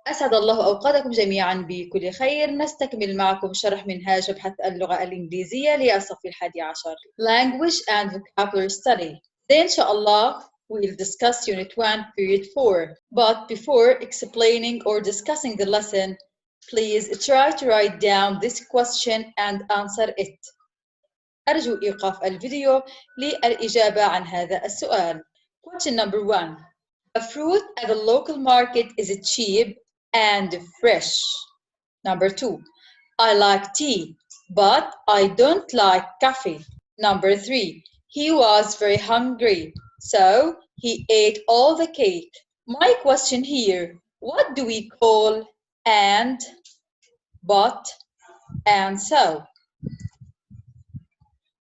أسعد الله أوقاتكم جميعا بكل خير. نستكمل معكم شرح منهاج بحث اللغة الإنجليزية للصف الحادي عشر Language and Vocabulary Study. Today, inshallah, we'll discuss Unit 1, Period 4. But before explaining or discussing the lesson, please try to write down this question and answer it. أرجو إيقاف الفيديو للإجابة عن هذا السؤال. Question number 1. The fruit at the local market is cheap and fresh. Number 2. I like tea, but I don't like coffee. Number 3. He was very hungry, so he ate all the cake. My question here, what do we call and, but, and so?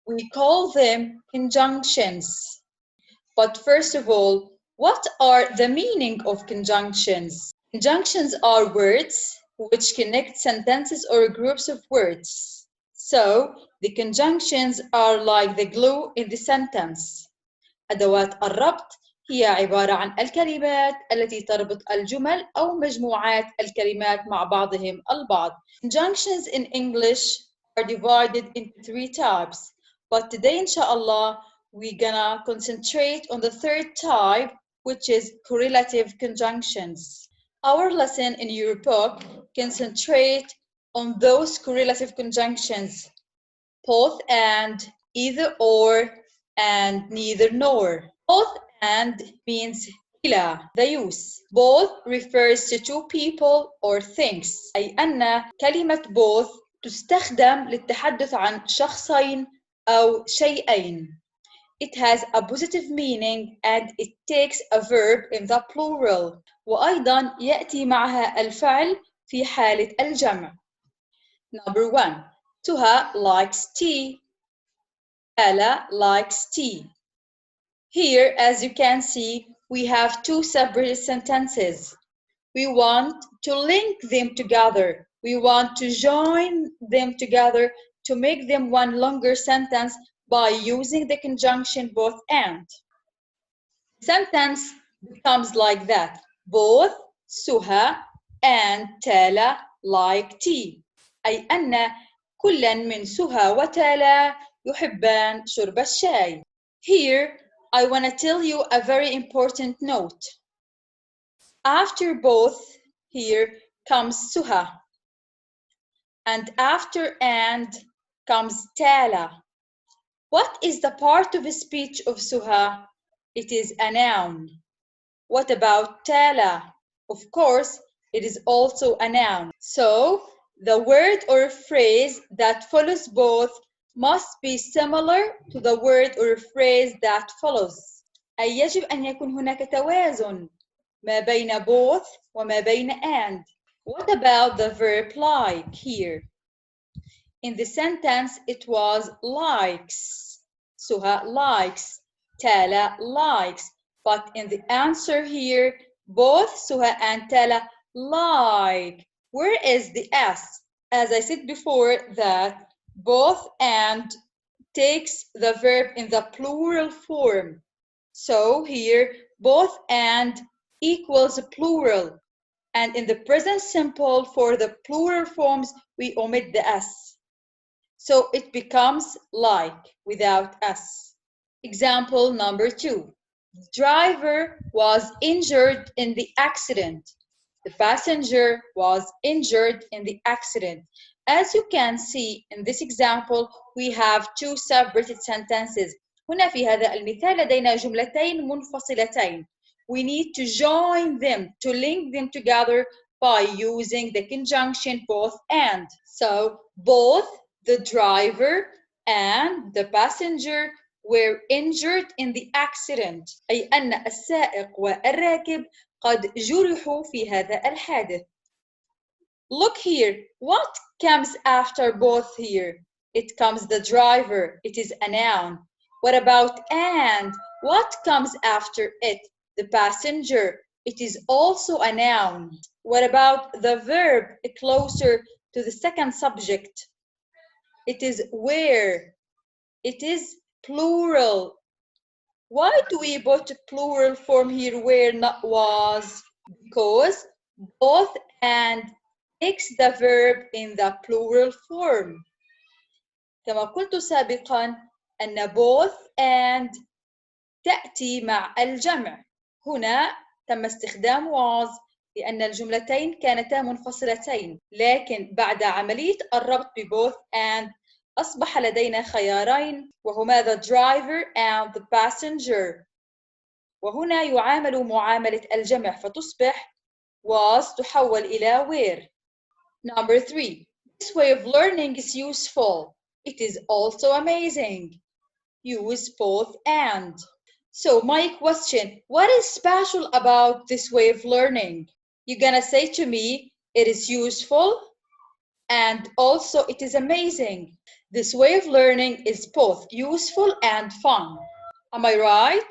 We call them conjunctions. But first of all, what are the meaning of conjunctions? Conjunctions are words which connect sentences or groups of words. So, the conjunctions are like the glue in the sentence. أدوات الربط هي عبارة عن الكلمات التي تربط الجمل أو مجموعات الكلمات مع بعضهم البعض. Conjunctions in English are divided into 3 types. But today, inshallah, we're gonna concentrate on the third type, which is correlative conjunctions. Our lesson in your book concentrate on those correlative conjunctions, both and, either or, and neither nor. Both and means إلى, the use. Both refers to two people or things. أي أن كلمة both تستخدم للتحدث عن شخصين أو شيئين. It has a positive meaning and it takes a verb in the plural. وأيضا يأتي معها الفعل في حالة الجمع. Number 1. Tuha likes tea. Ella likes tea. Here, as you can see, we have two separate sentences. We want to link them together. We want to join them together to make them one longer sentence by using the conjunction both and. The sentence becomes like that. Both Suha and Tala like tea. أي أن كلا من سهى وتالا يحبان شرب الشاي. Here, I want to tell you a very important note. After both, here comes Suha. And after and comes Tala. What is the part of speech of Suha? It is a noun. What about Tala? Of course, it is also a noun. So, the word or phrase that follows both must be similar to the word or phrase that follows. أي يجب أن يكون هناك توازن ما بين both وما بين and. What about the verb like here? In the sentence, it was likes. Suha likes. Tala likes. But in the answer here, both Suha and Tala like. Where is the S? As I said before, that both and takes the verb in the plural form. So here, both and equals plural. And in the present simple, for the plural forms, we omit the S. So it becomes like without S. Example number 2. The driver was injured in the accident. The passenger was injured in the accident. As you can see in this example, we have two separated sentences. هنا في هذا المثال لدينا جملتين منفصلتين. We need to join them, to link them together by using the conjunction both and. So both the driver and the passenger were injured in the accident. أي أن السائق والراكب قد جرحوا في هذا الحادث. Look here, what comes after both here? It comes the driver, it is a noun. What about and? What comes after it? The passenger, it is also a noun. What about the verb closer to the second subject? It is where. It is plural. Why do we put plural form here where, not was? Because both and takes the verb in the plural form. كما قلت سابقا أن both and تأتي مع الجمع. هنا تم استخدام was لأن الجملتين كانتا منفصلتين، لكن بعد عملية الربط ب both and أصبح لدينا خيارين وهما the driver and the passenger، وهنا يعامل معاملة الجمع فتصبح was تحول إلى were. Number 3. This way of learning is useful. It is also amazing. Use both and. So my question, what is special about this way of learning? You're gonna say to me, it is useful and also it is amazing. This way of learning is both useful and fun. Am I right?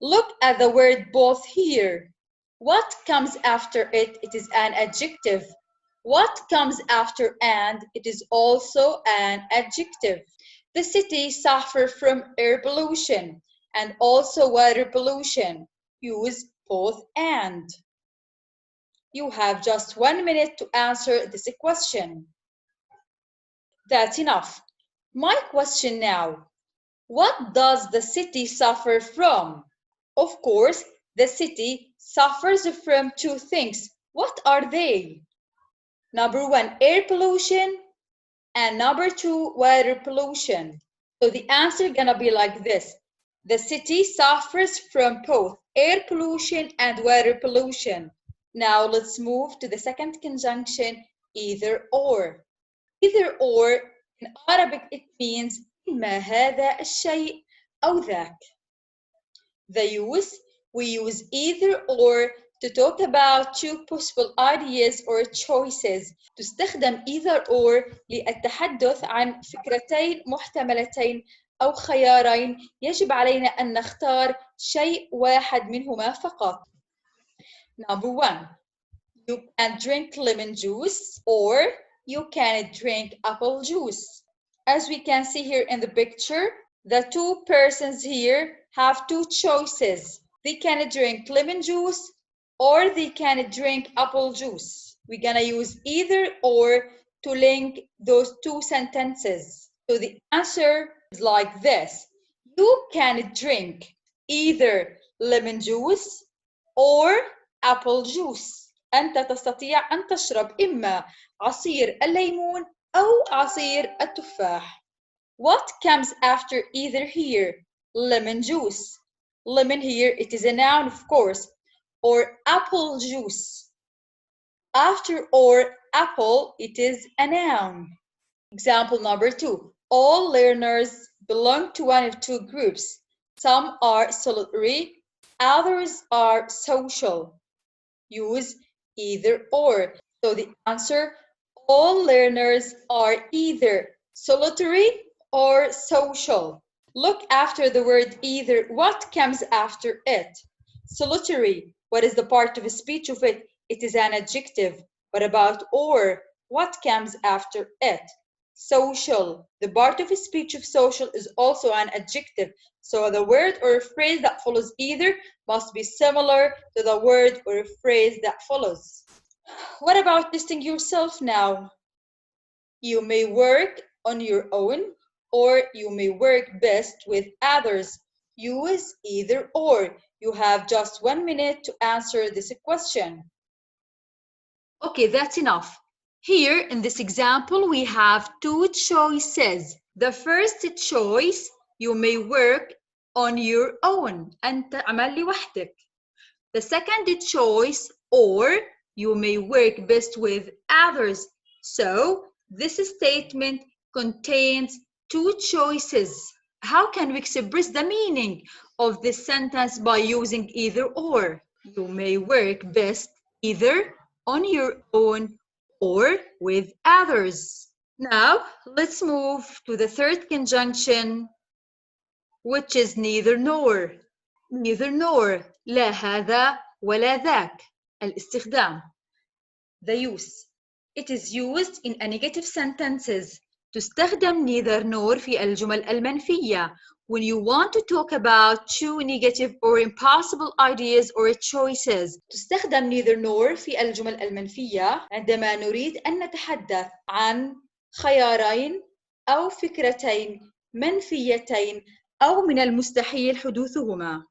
Look at the word both here. What comes after it? It is an adjective. What comes after and? It is also an adjective. The city suffers from air pollution and also water pollution. Use both and. You have just 1 minute to answer this question. That's enough. My question now. What does the city suffer from? Of course, the city suffers from two things. What are they? Number 1, air pollution, and number 2, water pollution. So the answer gonna be like this. The city suffers from both air pollution and water pollution. Now let's move to the second conjunction, either or. Either or, in Arabic it means إما هذا الشيء أو ذاك. We use either or to talk about two possible ideas or choices. تستخدم either or للتحدث عن فكرتين محتملتين أو خيارين يجب علينا أن نختار شيء واحد منهما فقط. Number 1. You can drink lemon juice or you can drink apple juice. As we can see here in the picture, the two persons here have two choices. They can drink lemon juice or they can drink apple juice. We're gonna use either or to link those two sentences. So the answer is like this. You can drink either lemon juice or apple juice. أنت تستطيع أن تشرب إما عصير الليمون أو عصير التفاح. What comes after either here? Lemon juice. Lemon here, it is a noun, of course. Or apple juice. After or apple, it is a noun. Example number 2. All learners belong to one of two groups. Some are solitary, others are social. Use either or. So the answer, all learners are either solitary or social. Look after the word either. What comes after it? Solitary. What is the part of speech of it? It is an adjective. What about or? What comes after it? Social. The part of speech of social is also an adjective. So the word or phrase that follows either must be similar to the word or phrase that follows. What about testing yourself now? You may work on your own or you may work best with others. Use either or. You have just 1 minute to answer this question. Okay, that's enough. Here in this example, we have two choices. The first choice, you may work on your own. أنت عمل لوحدك. The second choice, or you may work best with others. So this statement contains two choices. How can we express the meaning of this sentence by using either or? You may work best either on your own or with others. Now let's move to the third conjunction, which is neither nor. Neither nor. لا هذا ولا ذاك. الاستخدام. The use. It is used in a negative sentences. تستخدم neither nor في الجمل المنفية when you want to talk about two negative or impossible ideas or choices. تستخدم neither nor في الجمل المنفية عندما نريد أن نتحدث عن خيارين أو فكرتين منفيتين أو من المستحيل حدوثهما.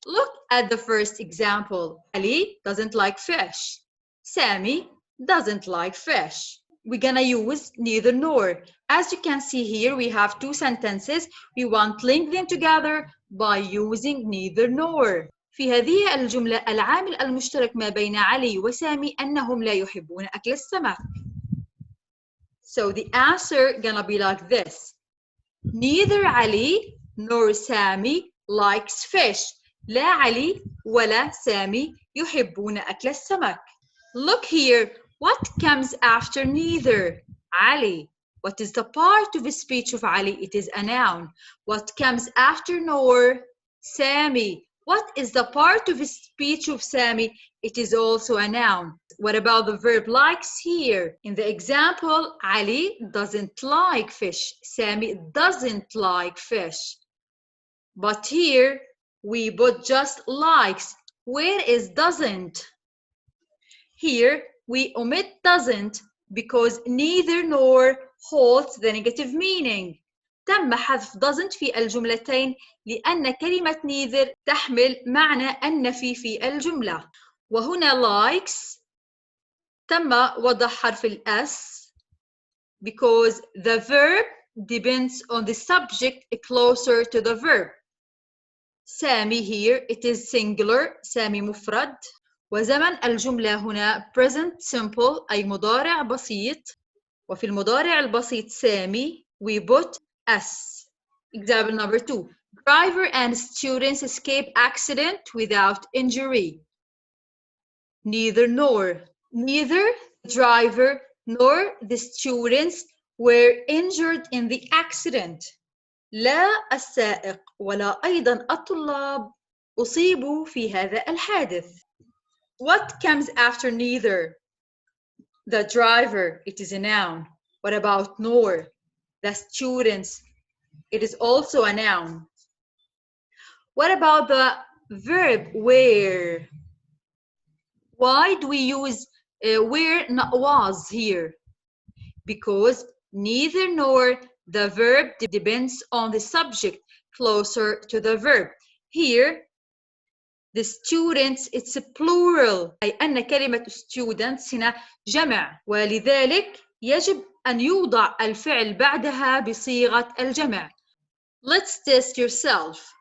Look at the first example. Ali doesn't like fish. Sammy doesn't like fish. We're gonna use neither nor. As you can see here, we have two sentences. We want to link them together by using neither nor. في هذه الجملة العامل المشترك ما بين علي وسامي أنهم لا يحبون أكل السمك. So the answer gonna be like this. Neither Ali nor Sammy likes fish. لا علي ولا سامي يحبون أكل السمك. Look here. What comes after neither? Ali. What is the part of the speech of Ali? It is a noun. What comes after nor? Sammy. What is the part of the speech of Sammy? It is also a noun. What about the verb likes here? In the example, Ali doesn't like fish. Sammy doesn't like fish. But here, we put just likes. Where is doesn't? Here, we omit doesn't because neither nor holds the negative meaning. تم حذف doesn't في الجملتين لأن كلمة neither تحمل معنى النفي في الجملة. وهنا likes تم وضع حرف S because the verb depends on the subject closer to the verb. سامي here it is singular. سامي مفرد. وزمن الجملة هنا present simple أي مضارع بسيط. وفي المضارع البسيط سامي we put S. Example number 2. Driver and students escape accident without injury. Neither nor. Neither the driver nor the students were injured in the accident. لا السائق ولا أيضا الطلاب أصيبوا في هذا الحادث. What comes after neither? The driver, it is a noun. What about nor? The students, it is also a noun. What about the verb where? Why do we use where not was here? Because neither nor the verb depends on the subject closer to the verb. Here, the students, it's a plural. أي أن كلمة students هنا جمع ولذلك يجب أن يوضع الفعل بعدها بصيغة الجمع. Let's test yourself.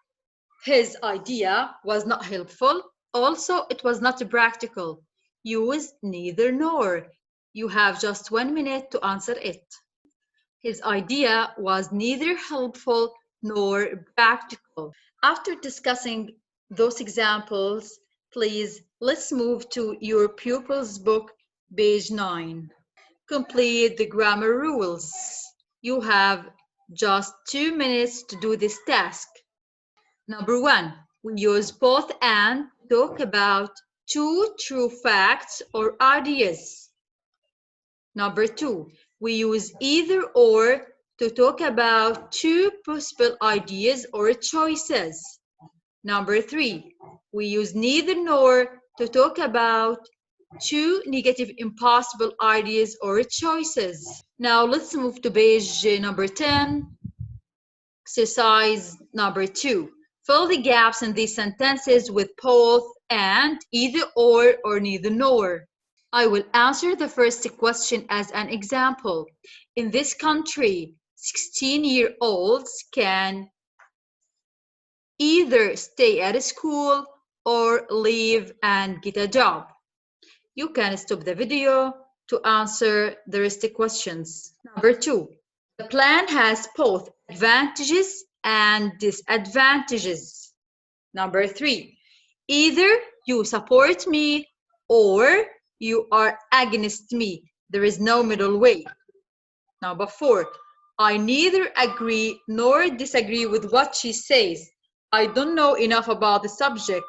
His idea was not helpful. Also, it was not practical. Use neither nor. You have just 1 minute to answer it. His idea was neither helpful nor practical. After discussing those examples, please, let's move to your pupil's book, page 9. Complete the grammar rules. You have just 2 minutes to do this task. Number 1, we use both and to talk about two true facts or ideas. Number 2, we use either or to talk about two possible ideas or choices. Number 3, we use neither nor to talk about two negative impossible ideas or choices. Now let's move to page number 10. Exercise number 2. Fill the gaps in these sentences with both and, either or neither nor. I will answer the first question as an example. In this country, 16-year-olds can either stay at school or leave and get a job. You can stop the video to answer the rest of the questions. Number 2, the plan has both advantages and disadvantages. Number 3, either you support me or you are against me. There is no middle way. Number 4, I neither agree nor disagree with what she says. I don't know enough about the subject.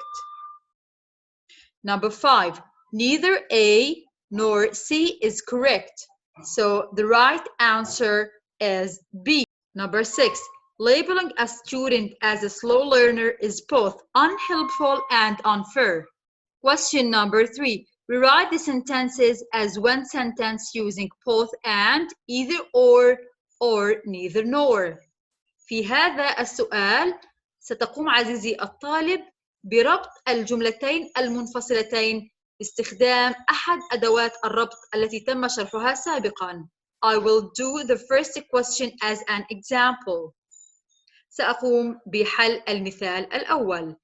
Number 5, neither A nor C is correct. So the right answer is B. Number 6, Labeling a student as a slow learner is both unhelpful and unfair. Question number 3. Rewrite the sentences as one sentence using both and, either or neither nor. في هذا السؤال ستقوم عزيزي الطالب بربط الجملتين المنفصلتين باستخدام أحد أدوات الربط التي تم شرحها سابقاً. I will do the first question as an example. سأقوم بحل المثال الأول.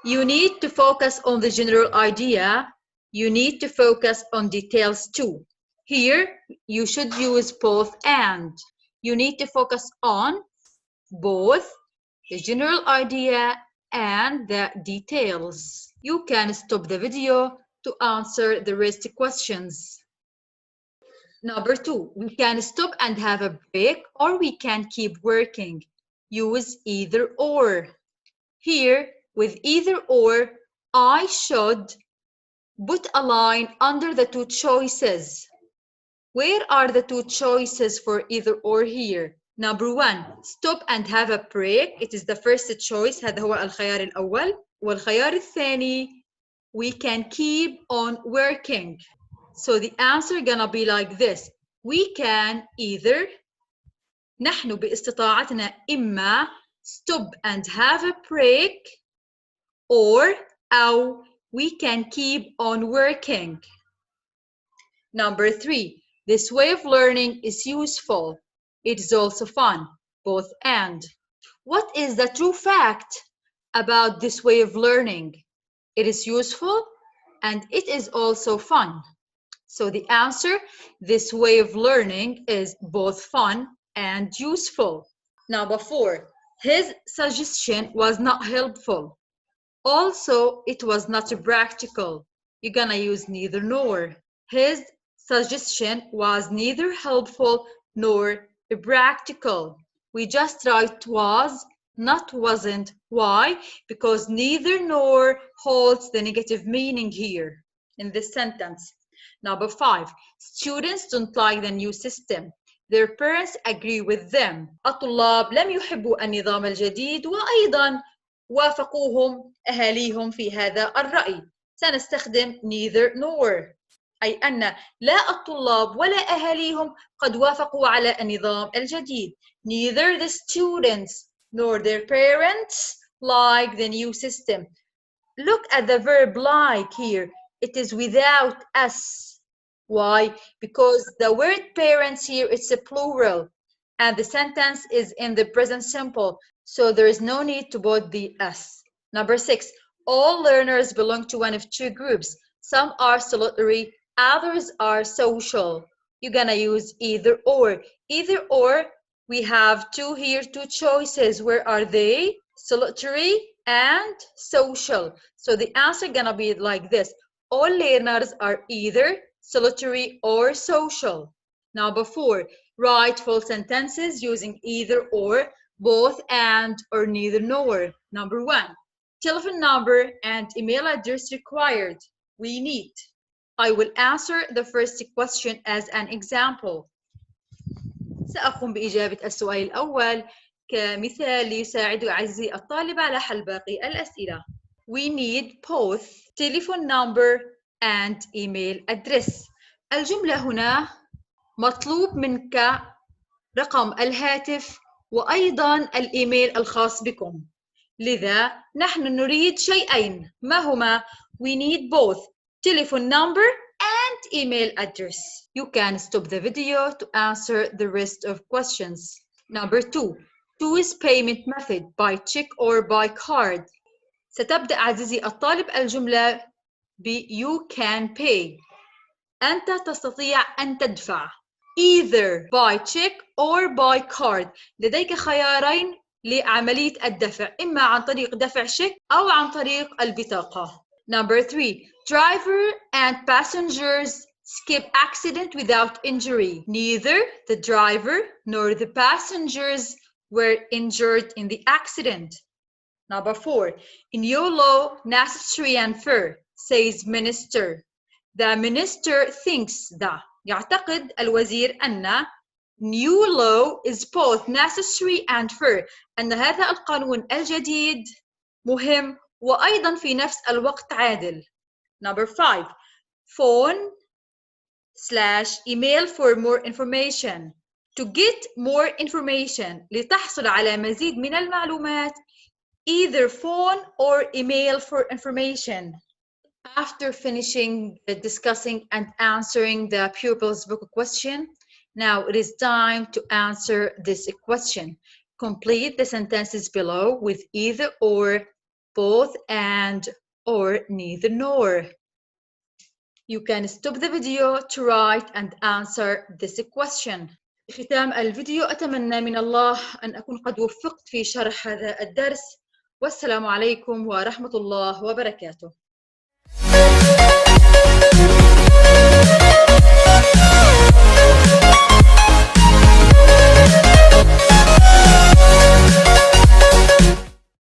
You need to focus on the general idea. You need to focus on details too. Here, you should use both and. You need to focus on both the general idea and the details. You can stop the video to answer the rest questions. Number 2, we can stop and have a break, or we can keep working. Use either or. Here, with either or, I should put a line under the two choices. Where are the two choices for either or here? Number 1, stop and have a break. It is the first choice. هذا هو الخيار الأول. والخيار الثاني, we can keep on working. So the answer gonna be like this. We can either, نحن باستطاعتنا إما stop and have a break, or أو we can keep on working. Number 3, this way of learning is useful. It is also fun, both and. What is the true fact about this way of learning? It is useful and it is also fun. So the answer, this way of learning is both fun and useful. Number 4, his suggestion was not helpful. Also, it was not practical. You're gonna use neither nor. His suggestion was neither helpful nor practical. We just write was, not wasn't. Why? Because neither nor holds the negative meaning here in this sentence. Number 5, students don't like the new system. Their parents agree with them. الطلاب لم يحبوا النظام الجديد وأيضا وافقوهم أهاليهم في هذا الرأي. سنستخدم neither nor، أي أن لا الطلاب ولا أهاليهم قد وافقوا على النظام الجديد. Neither the students nor their parents like the new system. Look at the verb like here. It is without s. Why? Because the word parents here is a plural and the sentence is in the present simple, so there is no need to put the s. Number 6, all learners belong to one of two groups. Some are solitary, others are social. You're gonna use either or. Either or, we have two here, two choices. Where are they? Solitary and social. So the answer gonna be like this. All learners are either solitary or social. Number 4, write full sentences using either or, both and, or neither nor. Number 1, telephone number and email address required. We need. I will answer the first question as an example. سأقوم بإجابة السؤال الأول كمثال ليساعد عزيزي الطالب على حل باقي الأسئلة. We need both telephone number and email address. الجملة هنا مطلوب منك رقم الهاتف وأيضا الإيميل الخاص بكم. لذا نحن نريد شيئين. ما هما؟ We need both telephone number and email address. You can stop the video to answer the rest of questions. Number 2, choose payment method by check or by card. ستبدأ عزيزي الطالب الجملة ب you can pay. أنت تستطيع أن تدفع either by check or by card. لديك خيارين لعملية الدفع، إما عن طريق دفع شيك أو عن طريق البطاقة. Number 3, driver and passengers skip accident without injury. Neither the driver nor the passengers were injured in the accident. Number 4, in your law, necessary and fair, says minister. The minister thinks that. يعتقد الوزير أن New law is both necessary and fair. أن هذا القانون الجديد مهم وأيضا في نفس الوقت عادل. Number 5. Phone/email for more information. To get more information. لتحصل على مزيد من المعلومات. Either phone or email for information. After finishing discussing and answering the pupil's book question, now it is time to answer this question. Complete the sentences below with either or, both and, or neither nor. You can stop the video to write and answer this question. في ختام الفيديو أتمنى من الله أن أكون قد وفقت في شرح هذا الدرس. والسلام عليكم ورحمة الله وبركاته.